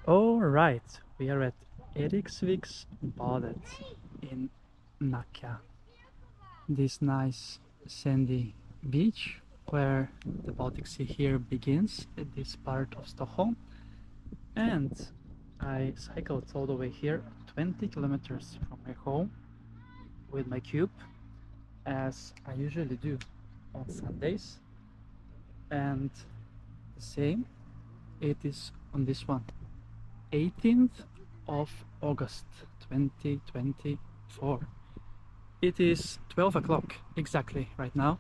All right, we are at Eriksviksbadet in Nacka. This nice sandy beach where the Baltic Sea here begins at this part of Stockholm. And I cycled all the way here, 20 kilometers from my home with my cube, as I usually do on Sundays. And the same, it is on this one. 18th of August 2024. It is 12 o'clock exactly right now,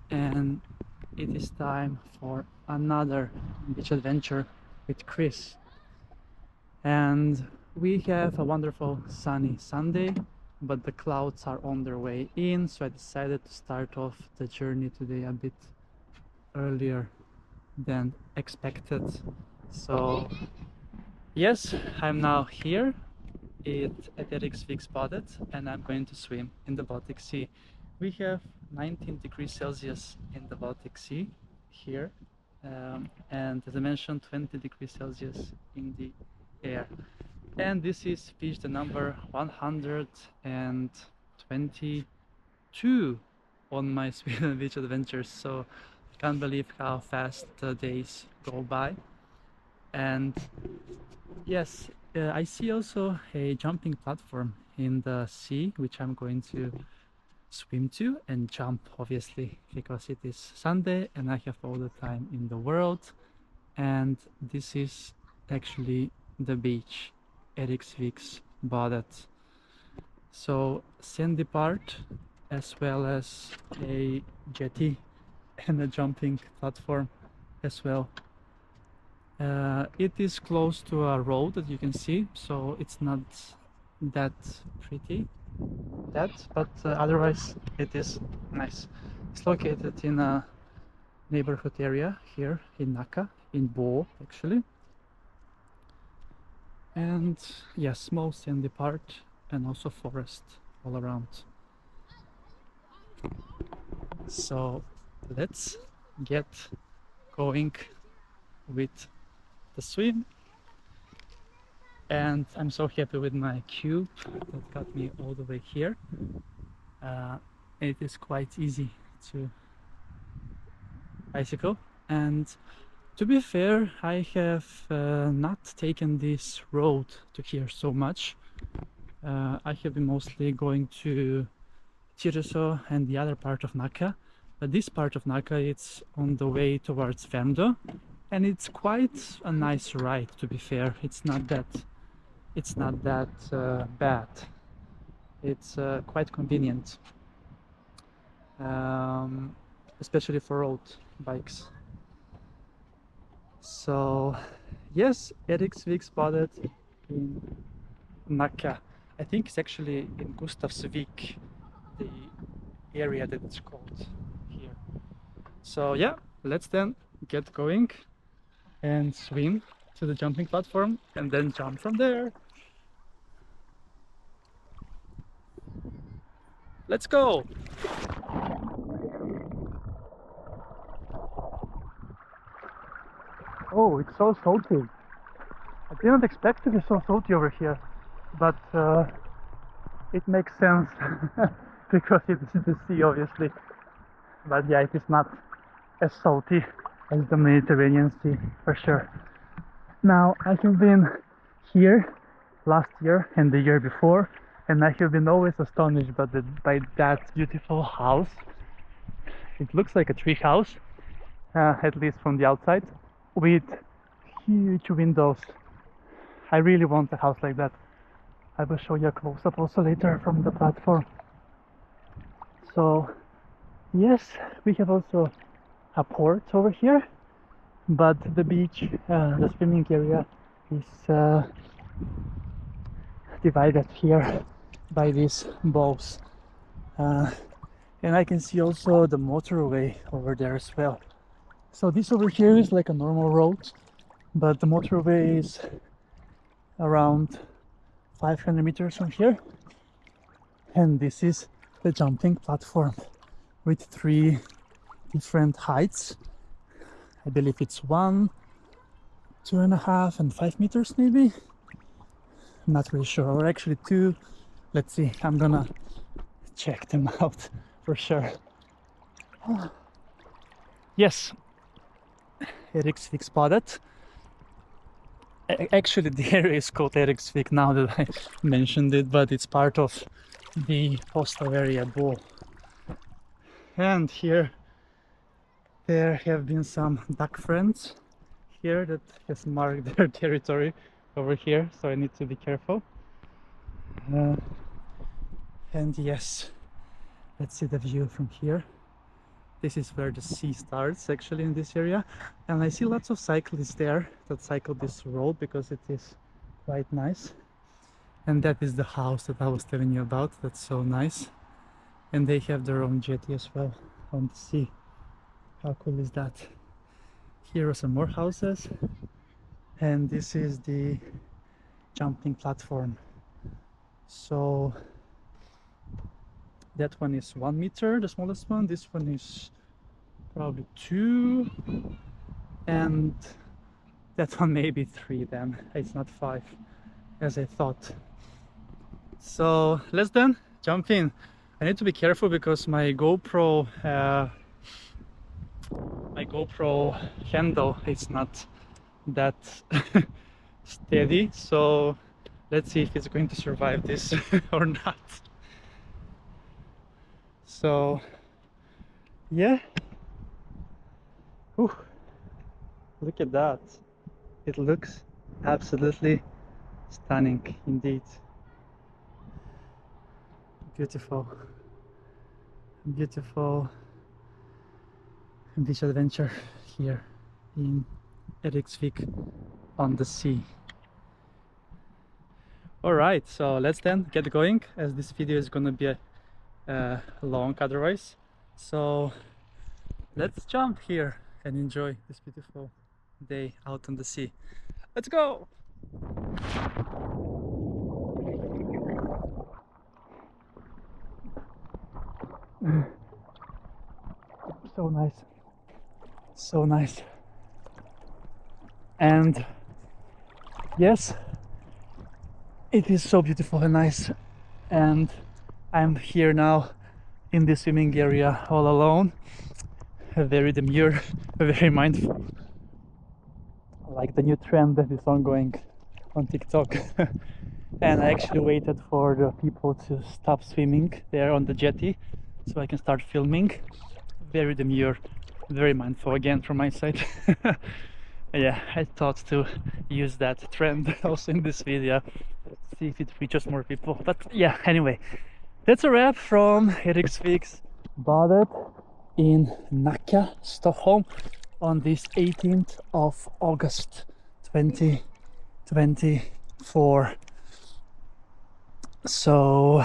and it is time for another beach adventure with Chris. And we have a wonderful sunny Sunday, but the clouds are on their way in, so I decided to start off the journey today a bit earlier than expected. So yes, I'm now here at Eriksviksbadet and I'm going to swim in the Baltic Sea. We have 19 degrees Celsius in the Baltic Sea here, and as I mentioned, 20 degrees Celsius in the air. And this is beach the number 122 on my Sweden beach adventures, so I can't believe how fast the days go by. And yes, I see also a jumping platform in the sea, which I'm going to swim to and jump, obviously, because it is Sunday and I have all the time in the world. And this is actually the beach, Eriksviksbadet. So sandy part, as well as a jetty and a jumping platform as well. It is close to a road that you can see, so it's not that pretty, but otherwise it is nice. It's located in a neighborhood area here in Nacka, in Bo actually. And yeah, small sandy part and also forest all around. So let's get going with the swim. And I'm so happy with my cube that got me all the way here. It is quite easy to bicycle, and to be fair, I have not taken this road to here so much. I have been mostly going to Tyresö and the other part of Nacka, but this part of Nacka, it's on the way towards Värmdö, and it's quite a nice ride, to be fair. It's not that bad. It's quite convenient, especially for road bikes. So yes, Eriksviksbadet in Nacka. I think it's actually in Gustavsvik, the area that it's called here. So yeah, let's then get going and swim to the jumping platform and then jump from there. Let's go! Oh, it's so salty. I didn't expect to be so salty over here, but it makes sense because it is the sea, obviously. But yeah, it is not as salty as the Mediterranean Sea, for sure. Now, I have been here last year and the year before, and I have been always astonished by that beautiful house. It looks like a tree house, at least from the outside, with huge windows. I really want a house like that. I will show you a close-up also later from the platform. So yes, we have also a port over here, but the beach, the swimming area is divided here by these bows, and I can see also the motorway over there as well. So this over here is like a normal road, but the motorway is around 500 meters from here, and this is the jumping platform with 3 different heights. I believe it's 1, 2.5 and 5 meters maybe. I'm not really sure, or actually 2. Let's see, I'm gonna check them out for sure. Yes, Eriksviksbadet. Actually, the area is called Eriksvik now that I mentioned it, but it's part of the postal area Bo. And here there have been some duck friends here that has marked their territory over here, so I need to be careful. And yes, let's see the view from here. This is where the sea starts actually in this area, and I see lots of cyclists there that cycle this road because it is quite nice. And that is the house that I was telling you about. That's so nice. And they have their own jetty as well on the sea. How cool is that? Here are some more houses, and this is the jumping platform. So that one is 1 meter, the smallest one. This one is probably 2, and that one maybe 3 then. It's not 5 as I thought. So let's then jump in. I need to be careful because my GoPro handle is not that steady, so let's see if it's going to survive this or not. So yeah. Ooh, look at that. It looks absolutely stunning indeed. Beautiful, beautiful beach adventure here in Eriksvik on the sea. Alright, so let's then get going, as this video is gonna be long otherwise. So let's jump here and enjoy this beautiful day out on the sea. Let's go! So nice, so nice. And yes, it is so beautiful and nice. And I'm here now in the swimming area all alone, very demure, very mindful, like the new trend that is ongoing on TikTok. And I actually waited for the people to stop swimming there on the jetty so I can start filming. Very demure, very mindful again from my side. Yeah, I thought to use that trend also in this video, see if it reaches more people. But yeah, anyway, that's a wrap from Eriksviksbadet in Nacka, Stockholm, on this 18th of August 2024. So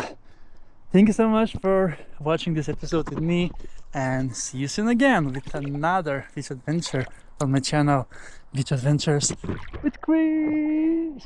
thank you so much for watching this episode with me, and see you soon again with another beach adventure on my channel, Beach Adventures with Chris.